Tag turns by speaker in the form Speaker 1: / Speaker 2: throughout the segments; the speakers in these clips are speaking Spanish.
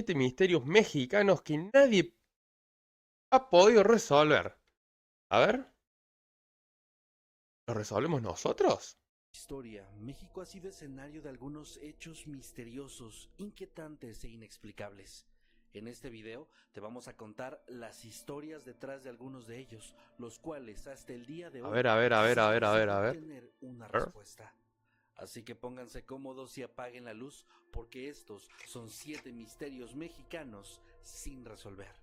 Speaker 1: 7 misterios mexicanos que nadie ha podido resolver. A ver, ¿lo resolvemos nosotros?
Speaker 2: Historia, México ha sido escenario de algunos hechos misteriosos, inquietantes e inexplicables. En este video te vamos a contar las historias detrás de algunos de ellos, los cuales hasta el día de
Speaker 1: A
Speaker 2: hoy
Speaker 1: ver, a ver, a ver, a ver,
Speaker 2: siguen
Speaker 1: a ver,
Speaker 2: sin
Speaker 1: a ver.
Speaker 2: tener una
Speaker 1: A ver.
Speaker 2: respuesta. Así que pónganse cómodos y apaguen la luz, porque estos son 7 misterios mexicanos sin resolver.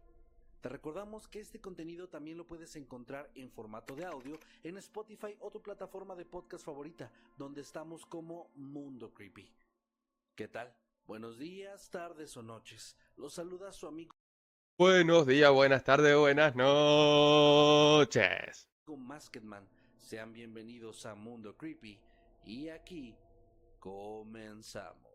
Speaker 2: Te recordamos que este contenido también lo puedes encontrar en formato de audio en Spotify o tu plataforma de podcast favorita, donde estamos como Mundo Creepy. ¿Qué tal? Buenos días, tardes o noches. Los saluda su amigo
Speaker 1: Buenos días, buenas tardes, buenas noches.
Speaker 2: Masketman. Sean bienvenidos a Mundo Creepy y aquí comenzamos.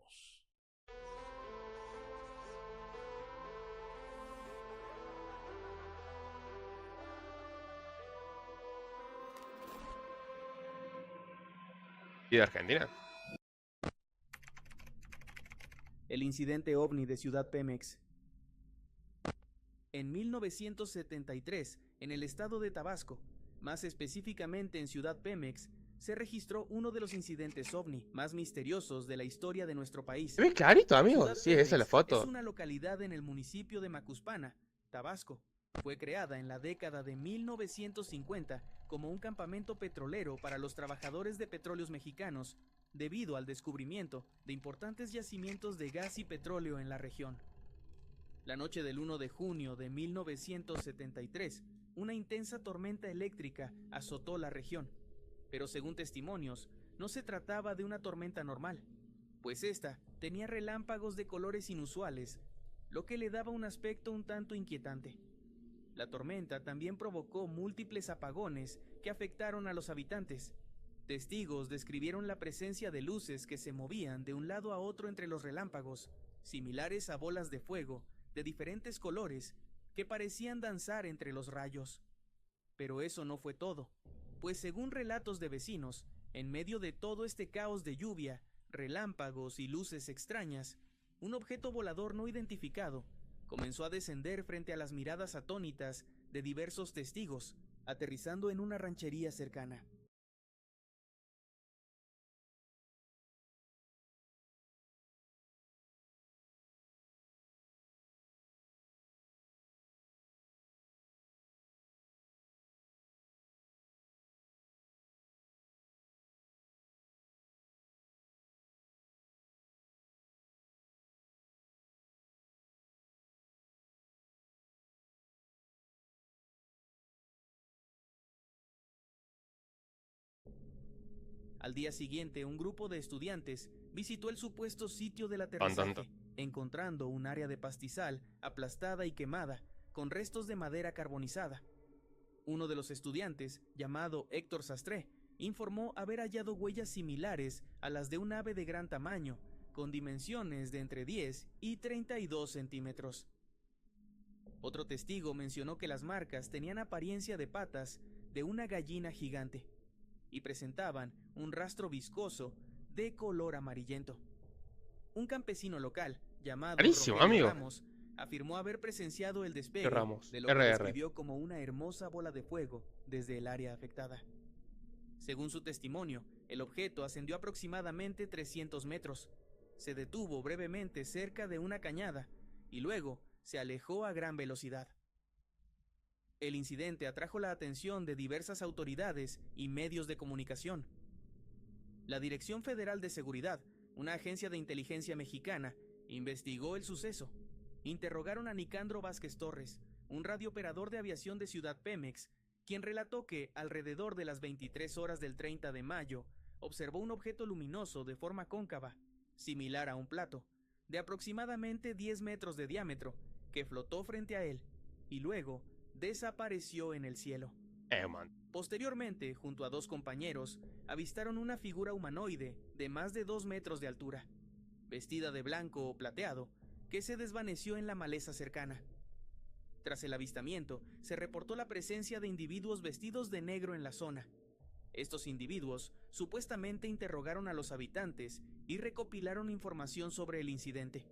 Speaker 1: ¿Y de Argentina?
Speaker 3: El incidente ovni de Ciudad Pemex. En 1973, en el estado de Tabasco, más específicamente en Ciudad Pemex, se registró uno de los incidentes ovni más misteriosos de la historia de nuestro país.
Speaker 1: ¿Se ve clarito, amigo?
Speaker 3: Ciudad
Speaker 1: Sí, esa es la
Speaker 3: Pemex es
Speaker 1: foto.
Speaker 3: una localidad en el municipio de Macuspana, Tabasco. Fue creada en la década de 1950 como un campamento petrolero para los trabajadores de petróleos mexicanos, debido al descubrimiento de importantes yacimientos de gas y petróleo en la región. La noche del 1 de junio de 1973, una intensa tormenta eléctrica azotó la región, pero según testimonios, no se trataba de una tormenta normal, pues esta tenía relámpagos de colores inusuales, lo que le daba un aspecto un tanto inquietante. La tormenta también provocó múltiples apagones que afectaron a los habitantes. Testigos describieron la presencia de luces que se movían de un lado a otro entre los relámpagos, similares a bolas de fuego de diferentes colores que parecían danzar entre los rayos. Pero eso no fue todo, pues según relatos de vecinos, en medio de todo este caos de lluvia, relámpagos y luces extrañas, un objeto volador no identificado comenzó a descender frente a las miradas atónitas de diversos testigos, aterrizando en una ranchería cercana. Al día siguiente, un grupo de estudiantes visitó el supuesto sitio del
Speaker 1: Tan, tan, tan.
Speaker 3: aterrizaje, encontrando un área de pastizal aplastada y quemada, con restos de madera carbonizada. Uno de los estudiantes, llamado Héctor Sastre, informó haber hallado huellas similares a las de un ave de gran tamaño, con dimensiones de entre 10 y 32 centímetros. Otro testigo mencionó que las marcas tenían apariencia de patas de una gallina gigante y presentaban un rastro viscoso de color amarillento. Un campesino local, llamado
Speaker 1: Clarísimo,
Speaker 3: Rogelio
Speaker 1: amigo.
Speaker 3: Ramos, afirmó haber presenciado el
Speaker 1: ¿Qué
Speaker 3: despegue
Speaker 1: Ramos?
Speaker 3: de lo que
Speaker 1: RR.
Speaker 3: describió como una hermosa bola de fuego desde el área afectada. Según su testimonio, el objeto ascendió aproximadamente 300 metros, se detuvo brevemente cerca de una cañada y luego se alejó a gran velocidad. El incidente atrajo la atención de diversas autoridades y medios de comunicación. La Dirección Federal de Seguridad, una agencia de inteligencia mexicana, investigó el suceso. Interrogaron a Nicandro Vázquez Torres, un radiooperador de aviación de Ciudad Pemex, quien relató que, alrededor de las 23 horas del 30 de mayo, observó un objeto luminoso de forma cóncava, similar a un plato, de aproximadamente 10 metros de diámetro, que flotó frente a él, y luego desapareció en el cielo.
Speaker 1: Man.
Speaker 3: Posteriormente, junto a dos compañeros, avistaron una figura humanoide de más de 2 metros de altura, vestida de blanco o plateado, que se desvaneció en la maleza cercana. Tras el avistamiento, se reportó la presencia de individuos vestidos de negro en la zona. Estos individuos supuestamente interrogaron a los habitantes y recopilaron información sobre el incidente.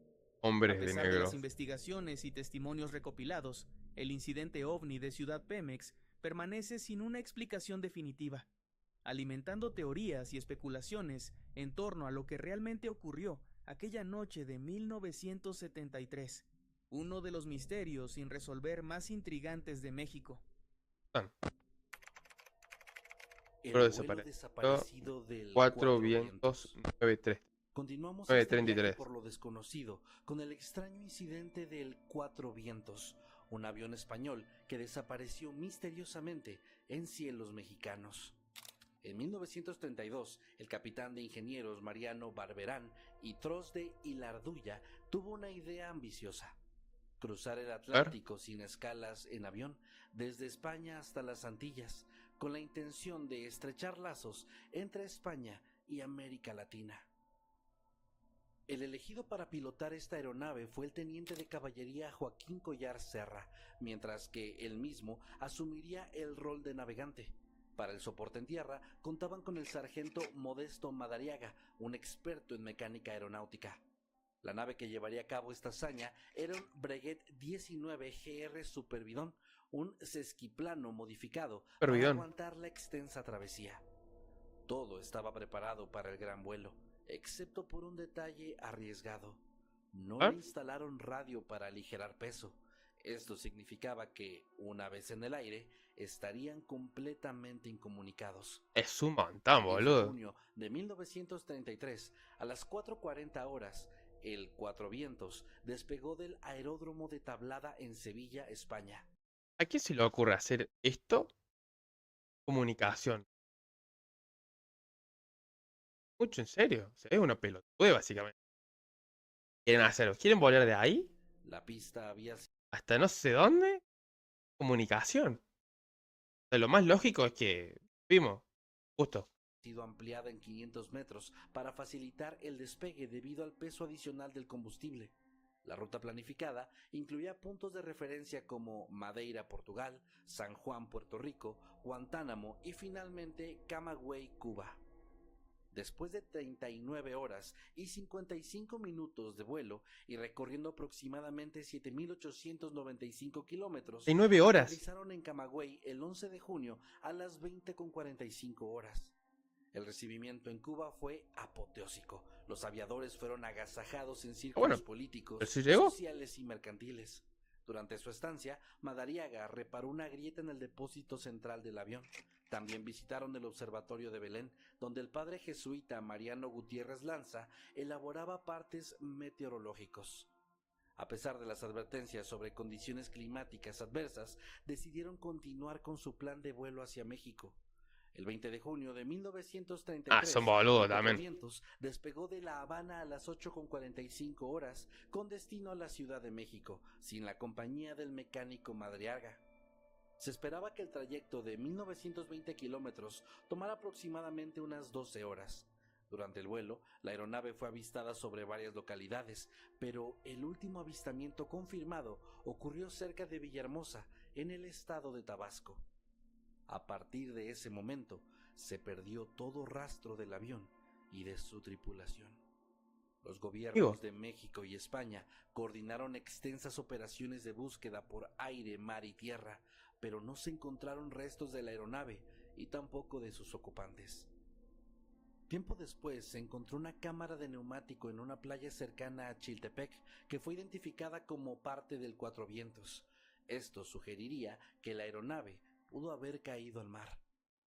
Speaker 3: A
Speaker 1: Hombres de
Speaker 3: pesar de
Speaker 1: negro.
Speaker 3: las investigaciones y testimonios recopilados, el incidente ovni de Ciudad Pemex permanece sin una explicación definitiva, alimentando teorías y especulaciones en torno a lo que realmente ocurrió aquella noche de 1973, uno de los misterios sin resolver más intrigantes de México.
Speaker 2: El
Speaker 1: Pero
Speaker 2: vuelo
Speaker 1: desapareció.
Speaker 2: desaparecido del
Speaker 1: Cuatro
Speaker 2: Cuatro
Speaker 1: vientos
Speaker 2: Vientos.
Speaker 1: 93.
Speaker 2: Continuamos este viaje
Speaker 1: 9:33.
Speaker 2: por lo desconocido con el extraño incidente del Cuatro Vientos, un avión español que desapareció misteriosamente en cielos mexicanos. En 1932, el capitán de ingenieros Mariano Barberán y Tros de Hilarduya tuvo una idea ambiciosa: cruzar el Atlántico sin escalas en avión desde España hasta las Antillas, con la intención de estrechar lazos entre España y América Latina. El elegido para pilotar esta aeronave fue el teniente de caballería Joaquín Collar Serra, mientras que él mismo asumiría el rol de navegante. Para el soporte en tierra contaban con el sargento Modesto Madariaga, un experto en mecánica aeronáutica. La nave que llevaría a cabo esta hazaña era un Breguet 19 GR Superbidón, un sesquiplano modificado para
Speaker 1: Superbidón.
Speaker 2: aguantar la extensa travesía. Todo estaba preparado para el gran vuelo, excepto por un detalle arriesgado. No le instalaron radio para aligerar peso. Esto significaba que, una vez en el aire, estarían completamente incomunicados.
Speaker 1: Es un montón,
Speaker 2: El 10 de
Speaker 1: boludo.
Speaker 2: junio de 1933, a las 4:40 horas, el Cuatro Vientos despegó del aeródromo de Tablada en Sevilla, España.
Speaker 1: ¿A quién se le ocurre hacer esto? Comunicación. Mucho en serio. Se ve una pelotude, básicamente. Quieren hacerlo. ¿Quieren volar de ahí
Speaker 2: La pista había
Speaker 1: hasta no sé dónde? Comunicación. O sea, lo más lógico es que vimos, justo.
Speaker 2: sido ampliada en 500 metros para facilitar el despegue debido al peso adicional del combustible. La ruta planificada incluía puntos de referencia como Madeira, Portugal, San Juan, Puerto Rico, Guantánamo y finalmente Camagüey, Cuba. Después de 39 horas y 55 minutos de vuelo y recorriendo aproximadamente 7.895 kilómetros,
Speaker 1: 9 horas.
Speaker 2: aterrizaron en Camagüey el 11 de junio a las 20:45 horas. El recibimiento en Cuba fue apoteósico. Los aviadores fueron agasajados en círculos políticos,
Speaker 1: ¿pero sí llegó?
Speaker 2: sociales y mercantiles. Durante su estancia, Madariaga reparó una grieta en el depósito central del avión. También visitaron el observatorio de Belén, donde el padre jesuita Mariano Gutiérrez Lanza elaboraba partes meteorológicos. A pesar de las advertencias sobre condiciones climáticas adversas, decidieron continuar con su plan de vuelo hacia México. El 20 de junio de 1933,
Speaker 1: son boludos
Speaker 2: el Cuatro
Speaker 1: también.
Speaker 2: Vientos despegó de La Habana a las 8:45 horas con destino a la Ciudad de México, sin la compañía del mecánico Madariaga. Se esperaba que el trayecto de 1920 kilómetros tomara aproximadamente unas 12 horas. Durante el vuelo, la aeronave fue avistada sobre varias localidades, pero el último avistamiento confirmado ocurrió cerca de Villahermosa, en el estado de Tabasco. A partir de ese momento, se perdió todo rastro del avión y de su tripulación. Los gobiernos de México y España coordinaron extensas operaciones de búsqueda por aire, mar y tierra, pero no se encontraron restos de la aeronave y tampoco de sus ocupantes. Tiempo después se encontró una cámara de neumático en una playa cercana a Chiltepec que fue identificada como parte del Cuatro Vientos. Esto sugeriría que la aeronave pudo haber caído al mar.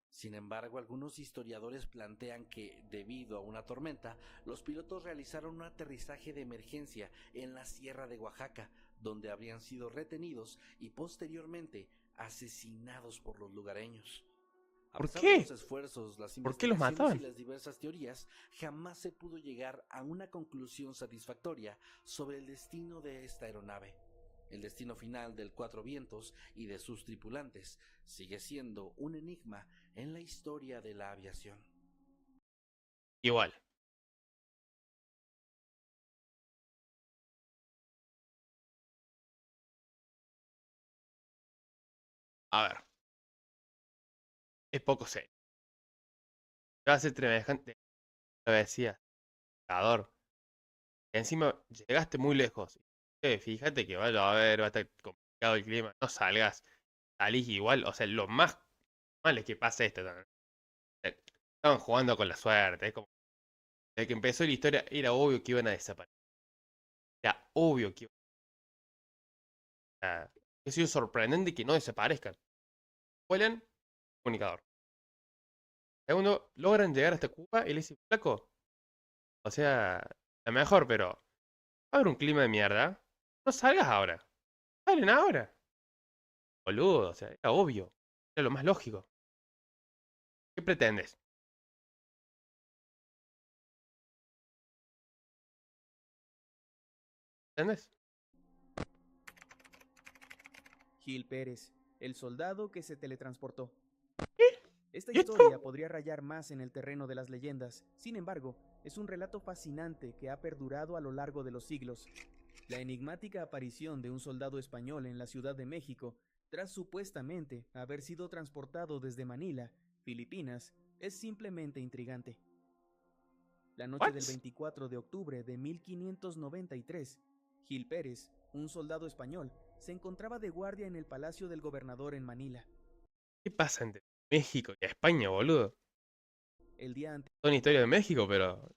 Speaker 2: Sin embargo, algunos historiadores plantean que, debido a una tormenta, los pilotos realizaron un aterrizaje de emergencia en la Sierra de Oaxaca, donde habrían sido retenidos y posteriormente asesinados por los lugareños. A
Speaker 1: ¿Por
Speaker 2: pesar
Speaker 1: qué?
Speaker 2: de los esfuerzos, las
Speaker 1: ¿Por qué los
Speaker 2: investigaciones
Speaker 1: mataban?
Speaker 2: y las diversas teorías, jamás se pudo llegar a una conclusión satisfactoria sobre el destino de esta aeronave. El destino final del Cuatro Vientos y de sus tripulantes sigue siendo un enigma en la historia de la aviación.
Speaker 1: Igual. A ver. Es poco serio. Va a ser semejante travesía. Encima llegaste muy lejos. Fíjate que va a llover, va a estar complicado el clima. No salgas, salís igual. O sea, lo más mal es que pasa esto también. Estaban jugando con la suerte. Es como, desde que empezó la historia, era obvio que iban a desaparecer. Era obvio que iban a... Ha sido sorprendente que no desaparezcan. Vuelan, comunicador. Segundo, logran llegar hasta Cuba y le dicen, flaco, o sea, la mejor, pero va a haber un clima de mierda. No salgas ahora. Salen ahora. Boludo, o sea, era obvio. Era lo más lógico. ¿Qué pretendes? ¿Pretendes?
Speaker 3: Gil Pérez, el soldado que se teletransportó. Esta
Speaker 1: ¿Y esto?
Speaker 3: historia podría rayar más en el terreno de las leyendas. Sin embargo, es un relato fascinante que ha perdurado a lo largo de los siglos. La enigmática aparición de un soldado español en la Ciudad de México, tras supuestamente haber sido transportado desde Manila, Filipinas, es simplemente intrigante. La noche
Speaker 1: ¿What?
Speaker 3: del 24 de octubre de 1593, Gil Pérez, un soldado español, se encontraba de guardia en el palacio del gobernador en Manila.
Speaker 1: ¿Qué pasa entre México y España, boludo?
Speaker 3: El día
Speaker 1: Son historias de México, pero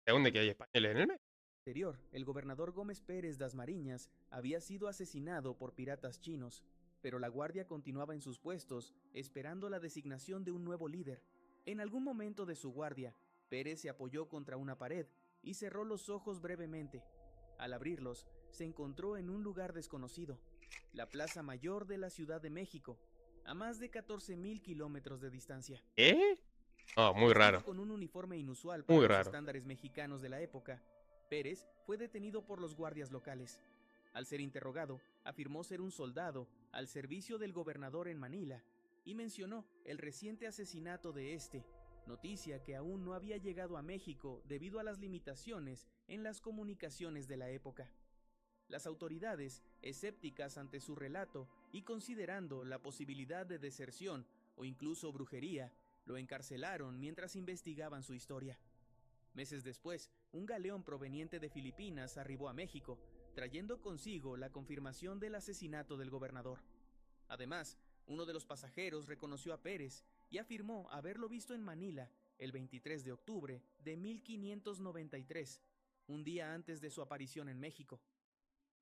Speaker 1: según de que hay españoles en el medio.
Speaker 3: anterior, el gobernador Gómez Pérez das Mariñas había sido asesinado por piratas chinos, pero la guardia continuaba en sus puestos, esperando la designación de un nuevo líder. En algún momento de su guardia, Pérez se apoyó contra una pared y cerró los ojos brevemente. Al abrirlos, se encontró en un lugar desconocido, la Plaza Mayor de la Ciudad de México, a más de 14.000 kilómetros de distancia.
Speaker 1: ¿Eh? No, muy
Speaker 3: Vestido
Speaker 1: raro.
Speaker 3: con un uniforme inusual para
Speaker 1: Muy
Speaker 3: los
Speaker 1: raro.
Speaker 3: estándares mexicanos de la época, Pérez fue detenido por los guardias locales. Al ser interrogado, afirmó ser un soldado al servicio del gobernador en Manila y mencionó el reciente asesinato de este, noticia que aún no había llegado a México debido a las limitaciones en las comunicaciones de la época. Las autoridades, escépticas ante su relato y considerando la posibilidad de deserción o incluso brujería, lo encarcelaron mientras investigaban su historia. Meses después, un galeón proveniente de Filipinas arribó a México, trayendo consigo la confirmación del asesinato del gobernador. Además, uno de los pasajeros reconoció a Pérez y afirmó haberlo visto en Manila el 23 de octubre de 1593, un día antes de su aparición en México.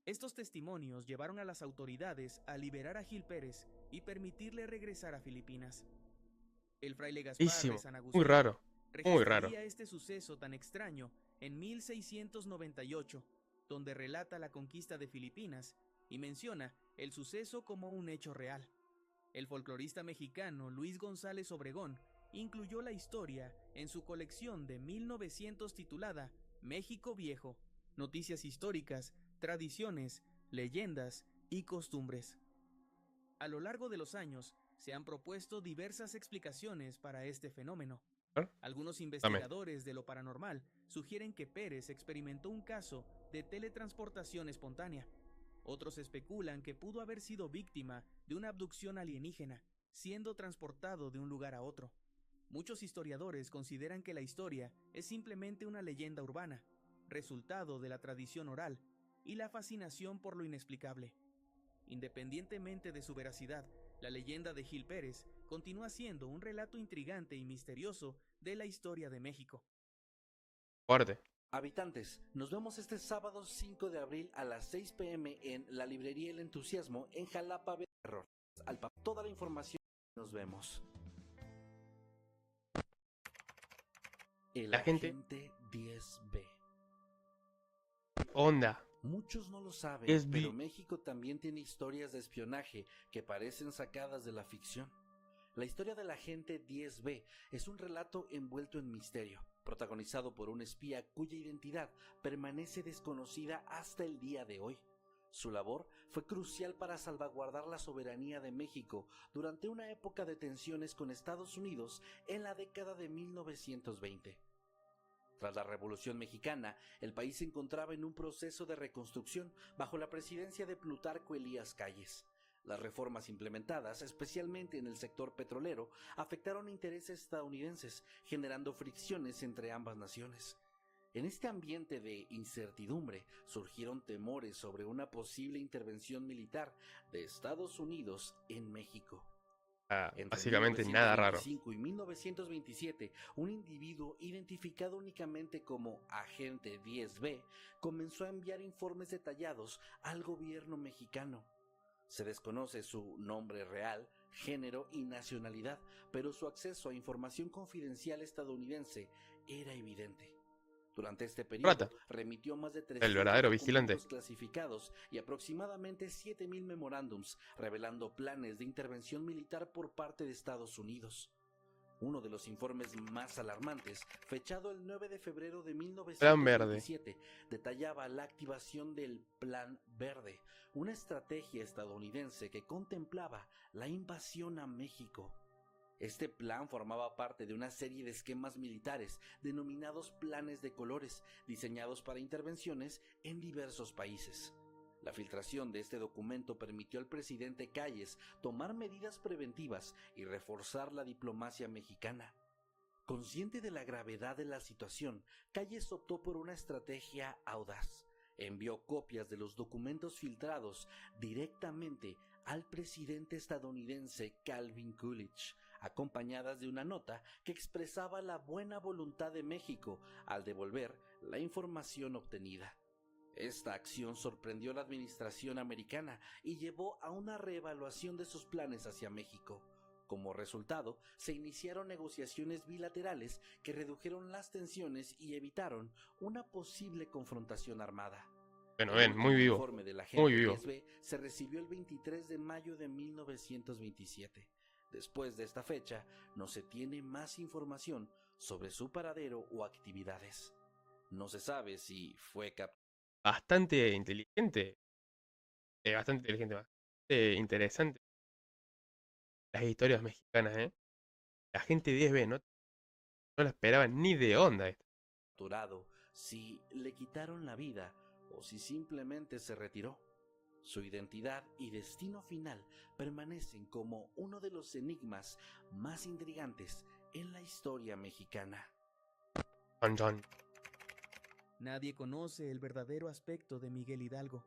Speaker 3: Estos testimonios llevaron a las autoridades a liberar a Gil Pérez y permitirle regresar a Filipinas. El fraile Gaspar de
Speaker 1: Rarísimo.
Speaker 3: San
Speaker 1: Muy
Speaker 3: Agustín
Speaker 1: raro. Muy raro.
Speaker 3: registraría este suceso tan extraño en 1698, donde relata la conquista de Filipinas y menciona el suceso como un hecho real. El folclorista mexicano Luis González Obregón incluyó la historia en su colección de 1900 titulada México Viejo, noticias históricas, tradiciones, leyendas y costumbres. A lo largo de los años, se han propuesto diversas explicaciones para este fenómeno.
Speaker 1: ¿Eh?
Speaker 3: Algunos
Speaker 1: Dame.
Speaker 3: investigadores de lo paranormal sugieren que Pérez experimentó un caso de teletransportación espontánea. Otros especulan que pudo haber sido víctima de una abducción alienígena, siendo transportado de un lugar a otro. Muchos historiadores consideran que la historia es simplemente una leyenda urbana, resultado de la tradición oral y la fascinación por lo inexplicable. Independientemente de su veracidad, la leyenda de Gil Pérez continúa siendo un relato intrigante y misterioso de la historia de México.
Speaker 1: Fuerte.
Speaker 2: Habitantes, nos vemos este sábado 5 de abril a las 6 p.m. en la librería El Entusiasmo en Jalapa, Terror. Toda la información, nos vemos. El
Speaker 1: La gente-
Speaker 2: agente 10B.
Speaker 1: Onda.
Speaker 2: Muchos no lo saben,
Speaker 1: Es
Speaker 2: pero
Speaker 1: vi-
Speaker 2: México también tiene historias de espionaje que parecen sacadas de la ficción. La historia del agente 10B es un relato envuelto en misterio, protagonizado por un espía cuya identidad permanece desconocida hasta el día de hoy. Su labor fue crucial para salvaguardar la soberanía de México durante una época de tensiones con Estados Unidos en la década de 1920. Tras la Revolución Mexicana, el país se encontraba en un proceso de reconstrucción bajo la presidencia de Plutarco Elías Calles. Las reformas implementadas, especialmente en el sector petrolero, afectaron intereses estadounidenses, generando fricciones entre ambas naciones. En este ambiente de incertidumbre surgieron temores sobre una posible intervención militar de Estados Unidos en México. Entre
Speaker 1: Básicamente nada raro.
Speaker 2: 1925 y 1927, un individuo identificado únicamente como Agente 10B comenzó a enviar informes detallados al gobierno mexicano. Se desconoce su nombre real, género y nacionalidad, pero su acceso a información confidencial estadounidense era evidente. Durante este periodo, remitió más de 300
Speaker 1: el verdadero
Speaker 2: documentos
Speaker 1: vigilante
Speaker 2: clasificados y aproximadamente 7,000 memorándums, revelando planes de intervención militar por parte de Estados Unidos. Uno de los informes más alarmantes, fechado el 9 de febrero de 1927, detallaba la activación del Plan Verde, una estrategia estadounidense que contemplaba la invasión a México. Este plan formaba parte de una serie de esquemas militares denominados planes de colores, diseñados para intervenciones en diversos países. La filtración de este documento permitió al presidente Calles tomar medidas preventivas y reforzar la diplomacia mexicana. Consciente de la gravedad de la situación, Calles optó por una estrategia audaz. Envió copias de los documentos filtrados directamente al presidente estadounidense Calvin Coolidge, acompañadas de una nota que expresaba la buena voluntad de México al devolver la información obtenida. Esta acción sorprendió a la administración americana y llevó a una reevaluación de sus planes hacia México. Como resultado, se iniciaron negociaciones bilaterales que redujeron las tensiones y evitaron una posible confrontación armada.
Speaker 1: Bueno,
Speaker 2: El
Speaker 1: ven, muy
Speaker 2: último
Speaker 1: vivo.
Speaker 2: informe del agente
Speaker 1: Muy vivo.
Speaker 2: 10B se recibió el 23 de mayo de 1927. Después de esta fecha, no se tiene más información sobre su paradero o actividades. No se sabe si fue capturado.
Speaker 1: Bastante inteligente. Bastante interesante. Las historias mexicanas, ¿eh? La gente 10B, no la esperaba ni de onda esto.
Speaker 2: Si le quitaron la vida o si simplemente se retiró. Su identidad y destino final permanecen como uno de los enigmas más intrigantes en la historia mexicana.
Speaker 1: Chan, chan.
Speaker 3: Nadie conoce el verdadero aspecto de Miguel Hidalgo.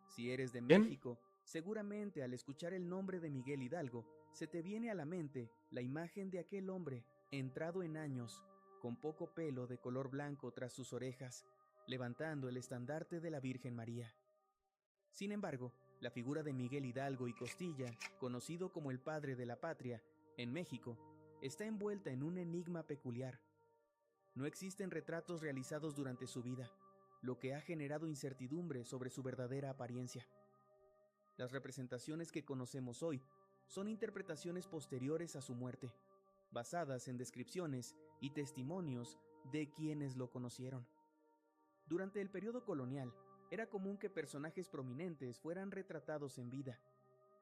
Speaker 3: Si eres de
Speaker 1: ¿Quién?
Speaker 3: México, seguramente al escuchar el nombre de Miguel Hidalgo, se te viene a la mente la imagen de aquel hombre, entrado en años, con poco pelo de color blanco tras sus orejas, levantando el estandarte de la Virgen María. Sin embargo, la figura de Miguel Hidalgo y Costilla, conocido como el padre de la patria, en México, está envuelta en un enigma peculiar. No existen retratos realizados durante su vida, lo que ha generado incertidumbre sobre su verdadera apariencia. Las representaciones que conocemos hoy son interpretaciones posteriores a su muerte, basadas en descripciones y testimonios de quienes lo conocieron. Durante el periodo colonial, era común que personajes prominentes fueran retratados en vida.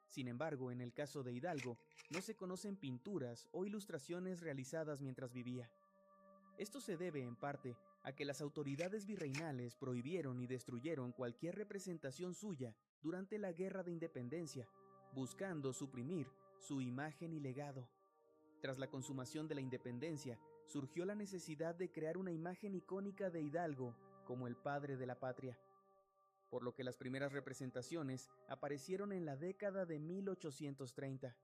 Speaker 3: Sin embargo, en el caso de Hidalgo, no se conocen pinturas o ilustraciones realizadas mientras vivía. Esto se debe, en parte, a que las autoridades virreinales prohibieron y destruyeron cualquier representación suya durante la Guerra de Independencia, buscando suprimir su imagen y legado. Tras la consumación de la independencia, surgió la necesidad de crear una imagen icónica de Hidalgo como el padre de la patria, por lo que las primeras representaciones aparecieron en la década de 1830,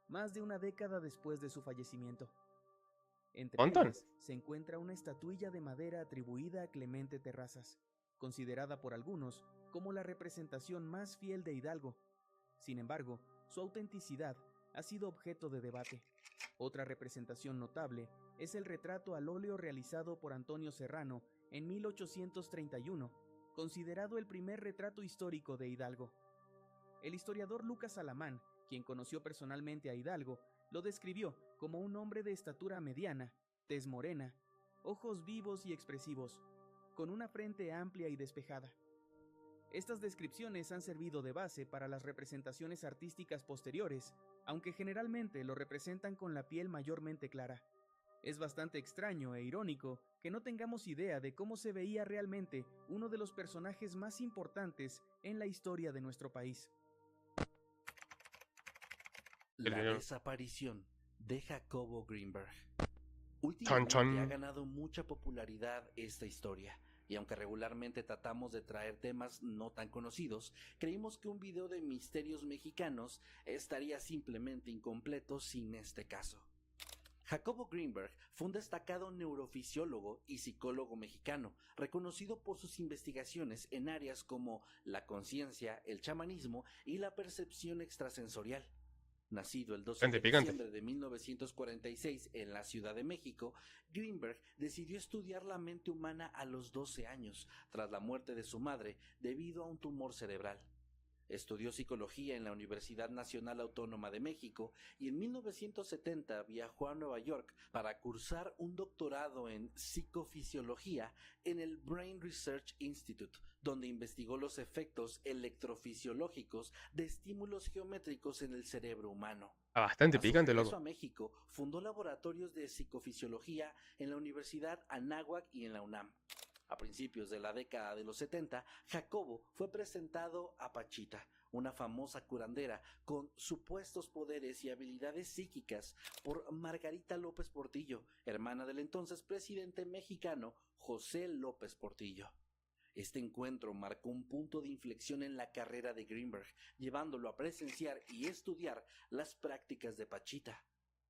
Speaker 3: más de una década después de su fallecimiento. Entre ellas se encuentra una estatuilla de madera atribuida a Clemente Terrazas, considerada por algunos como la representación más fiel de Hidalgo. Sin embargo, su autenticidad ha sido objeto de debate. Otra representación notable es el retrato al óleo realizado por Antonio Serrano en 1831, considerado el primer retrato histórico de Hidalgo. El historiador Lucas Alamán, quien conoció personalmente a Hidalgo, lo describió como un hombre de estatura mediana, tez morena, ojos vivos y expresivos, con una frente amplia y despejada. Estas descripciones han servido de base para las representaciones artísticas posteriores, aunque generalmente lo representan con la piel mayormente clara. Es bastante extraño e irónico que no tengamos idea de cómo se veía realmente uno de los personajes más importantes en la historia de nuestro país.
Speaker 2: La desaparición de Jacobo Greenberg.
Speaker 1: Chon,
Speaker 2: Últimamente ha
Speaker 1: chon.
Speaker 2: ganado mucha popularidad esta historia, y aunque regularmente tratamos de traer temas no tan conocidos, creímos que un video de misterios mexicanos estaría simplemente incompleto sin este caso. Jacobo Greenberg fue un destacado neurofisiólogo y psicólogo mexicano, reconocido por sus investigaciones en áreas como la conciencia, el chamanismo y la percepción extrasensorial. Nacido el 12
Speaker 1: Picante,
Speaker 2: de
Speaker 1: picante.
Speaker 2: diciembre de 1946 en la Ciudad de México, Greenberg decidió estudiar la mente humana a los 12 años, tras la muerte de su madre debido a un tumor cerebral. Estudió psicología en la Universidad Nacional Autónoma de México y en 1970 viajó a Nueva York para cursar un doctorado en psicofisiología en el Brain Research Institute, donde investigó los efectos electrofisiológicos de estímulos geométricos en el cerebro humano.
Speaker 1: Bastante
Speaker 2: A su
Speaker 1: picante,
Speaker 2: regreso
Speaker 1: loco.
Speaker 2: a México, fundó laboratorios de psicofisiología en la Universidad Anáhuac y en la UNAM. A principios de la década de los 70, Jacobo fue presentado a Pachita, una famosa curandera con supuestos poderes y habilidades psíquicas, por Margarita López Portillo, hermana del entonces presidente mexicano José López Portillo. Este encuentro marcó un punto de inflexión en la carrera de Greenberg, llevándolo a presenciar y estudiar las prácticas de Pachita.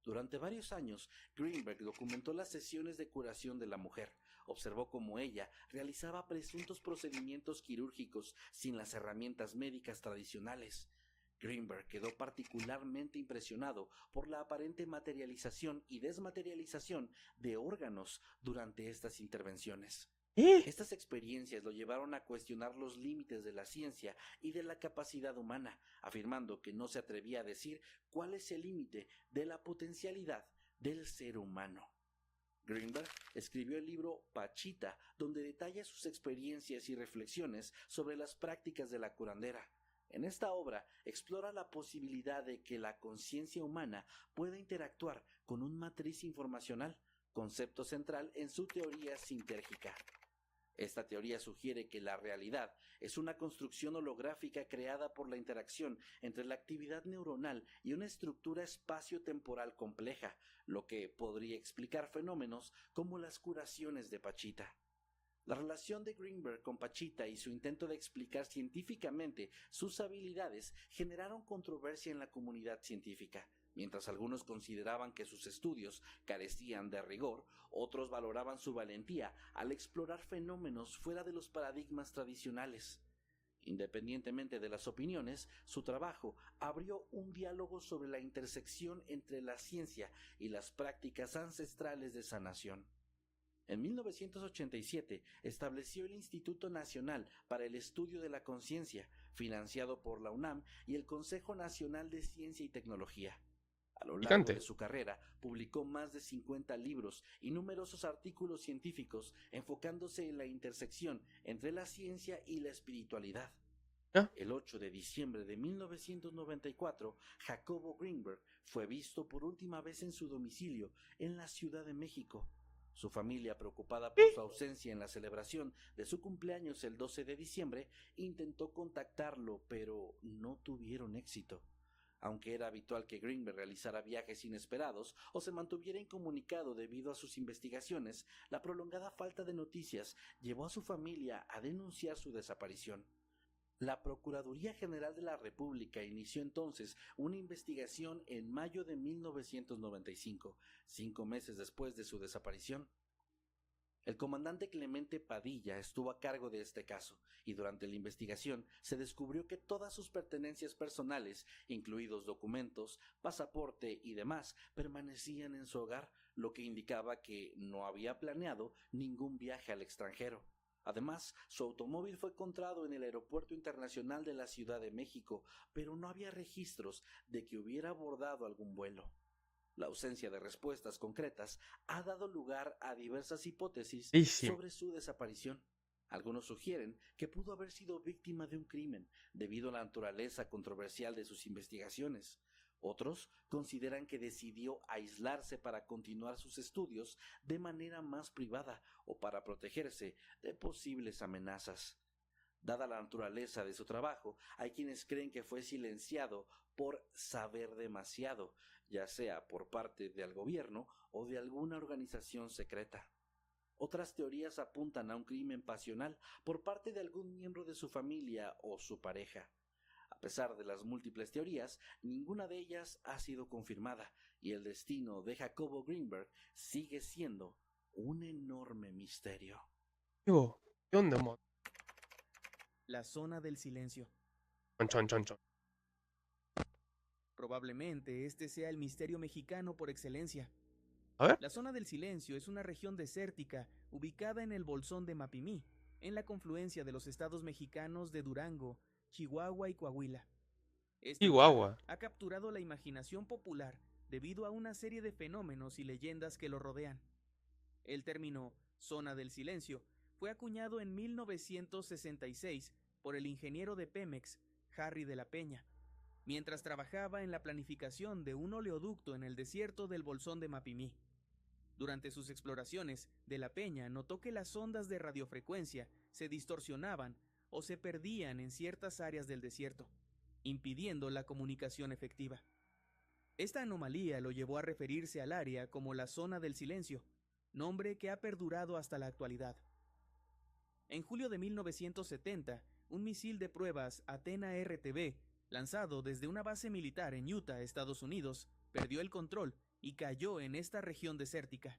Speaker 2: Durante varios años, Greenberg documentó las sesiones de curación de la mujer, observó cómo ella realizaba presuntos procedimientos quirúrgicos sin las herramientas médicas tradicionales. Greenberg quedó particularmente impresionado por la aparente materialización y desmaterialización de órganos durante estas intervenciones. Estas experiencias lo llevaron a cuestionar los límites de la ciencia y de la capacidad humana, afirmando que no se atrevía a decir cuál es el límite de la potencialidad del ser humano. Greenberg escribió el libro Pachita, donde detalla sus experiencias y reflexiones sobre las prácticas de la curandera. En esta obra explora la posibilidad de que la conciencia humana pueda interactuar con un matriz informacional, concepto central en su teoría sintérgica. Esta teoría sugiere que la realidad es una construcción holográfica creada por la interacción entre la actividad neuronal y una estructura espacio-temporal compleja, lo que podría explicar fenómenos como las curaciones de Pachita. La relación de Greenberg con Pachita y su intento de explicar científicamente sus habilidades generaron controversia en la comunidad científica. Mientras algunos consideraban que sus estudios carecían de rigor, otros valoraban su valentía al explorar fenómenos fuera de los paradigmas tradicionales. Independientemente de las opiniones, su trabajo abrió un diálogo sobre la intersección entre la ciencia y las prácticas ancestrales de sanación. En 1987 estableció el Instituto Nacional para el Estudio de la Conciencia, financiado por la UNAM y el Consejo Nacional de Ciencia y Tecnología. A lo largo
Speaker 1: Picante.
Speaker 2: de su carrera, publicó más de 50 libros y numerosos artículos científicos enfocándose en la intersección entre la ciencia y la espiritualidad.
Speaker 1: ¿Ah?
Speaker 2: El 8 de diciembre de 1994, Jacobo Greenberg fue visto por última vez en su domicilio en la Ciudad de México. Su familia, preocupada por su ausencia en la celebración de su cumpleaños el 12 de diciembre, intentó contactarlo, pero no tuvieron éxito. Aunque era habitual que Greenberg realizara viajes inesperados o se mantuviera incomunicado debido a sus investigaciones, la prolongada falta de noticias llevó a su familia a denunciar su desaparición. La Procuraduría General de la República inició entonces una investigación en mayo de 1995, 5 meses después de su desaparición. El comandante Clemente Padilla estuvo a cargo de este caso, y durante la investigación se descubrió que todas sus pertenencias personales, incluidos documentos, pasaporte y demás, permanecían en su hogar, lo que indicaba que no había planeado ningún viaje al extranjero. Además, su automóvil fue encontrado en el Aeropuerto Internacional de la Ciudad de México, pero no había registros de que hubiera abordado algún vuelo. La ausencia de respuestas concretas ha dado lugar a diversas hipótesis
Speaker 1: Ísimo.
Speaker 2: sobre su desaparición. Algunos sugieren que pudo haber sido víctima de un crimen debido a la naturaleza controversial de sus investigaciones. Otros consideran que decidió aislarse para continuar sus estudios de manera más privada o para protegerse de posibles amenazas. Dada la naturaleza de su trabajo, hay quienes creen que fue silenciado por saber demasiado, ya sea por parte del gobierno o de alguna organización secreta. Otras teorías apuntan a un crimen pasional por parte de algún miembro de su familia o su pareja. A pesar de las múltiples teorías, ninguna de ellas ha sido confirmada y el destino de Jacobo Greenberg sigue siendo un enorme misterio.
Speaker 1: Digo, ¿qué onda, mo?
Speaker 3: La zona del silencio.
Speaker 1: Chon, chon, chon, chon.
Speaker 3: Probablemente este sea el misterio mexicano por excelencia.
Speaker 1: A ver.
Speaker 3: La zona del silencio es una región desértica ubicada en el bolsón de Mapimí, en la confluencia de los estados mexicanos de Durango, Chihuahua y Coahuila. Este lugar
Speaker 1: Chihuahua.
Speaker 3: ha capturado la imaginación popular debido a una serie de fenómenos y leyendas que lo rodean. El término zona del silencio fue acuñado en 1966 por el ingeniero de Pemex, Harry de la Peña, mientras trabajaba en la planificación de un oleoducto en el desierto del bolsón de Mapimí. Durante sus exploraciones, de la Peña notó que las ondas de radiofrecuencia se distorsionaban o se perdían en ciertas áreas del desierto, impidiendo la comunicación efectiva. Esta anomalía lo llevó a referirse al área como la zona del silencio, nombre que ha perdurado hasta la actualidad. En julio de 1970, un misil de pruebas Athena RTB, lanzado desde una base militar en Utah, Estados Unidos, perdió el control y cayó en esta región desértica.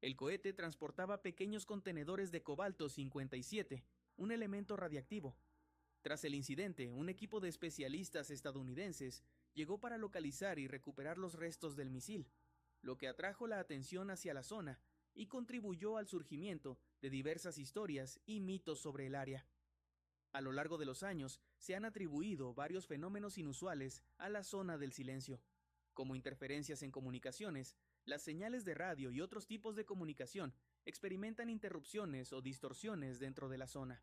Speaker 3: El cohete transportaba pequeños contenedores de cobalto 57, un elemento radiactivo. Tras el incidente, un equipo de especialistas estadounidenses llegó para localizar y recuperar los restos del misil, lo que atrajo la atención hacia la zona y contribuyó al surgimiento de diversas historias y mitos sobre el área. A lo largo de los años, se han atribuido varios fenómenos inusuales a la zona del silencio, como interferencias en comunicaciones. Las señales de radio y otros tipos de comunicación experimentan interrupciones o distorsiones dentro de la zona.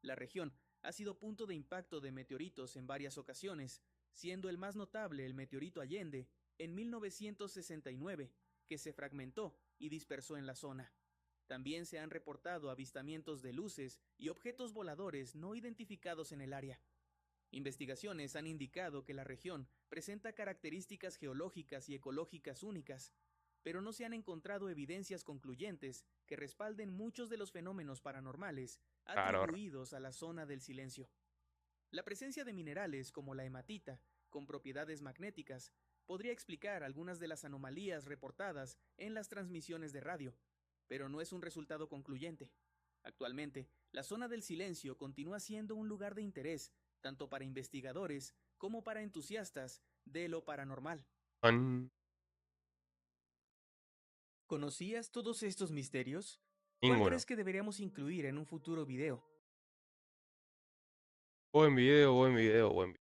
Speaker 3: La región ha sido punto de impacto de meteoritos en varias ocasiones, siendo el más notable el meteorito Allende en 1969, que se fragmentó y dispersó en la zona. También se han reportado avistamientos de luces y objetos voladores no identificados en el área. Investigaciones han indicado que la región presenta características geológicas y ecológicas únicas, pero no se han encontrado evidencias concluyentes que respalden muchos de los fenómenos paranormales
Speaker 1: Claro.
Speaker 3: atribuidos a la zona del silencio. La presencia de minerales como la hematita, con propiedades magnéticas, podría explicar algunas de las anomalías reportadas en las transmisiones de radio, pero no es un resultado concluyente. Actualmente, la zona del silencio continúa siendo un lugar de interés, tanto para investigadores como para entusiastas de lo paranormal.
Speaker 1: Chon.
Speaker 3: ¿Conocías todos estos misterios? ¿Cuál
Speaker 1: Ninguno.
Speaker 3: crees que deberíamos incluir en un futuro video?
Speaker 1: Buen video, buen video, buen video.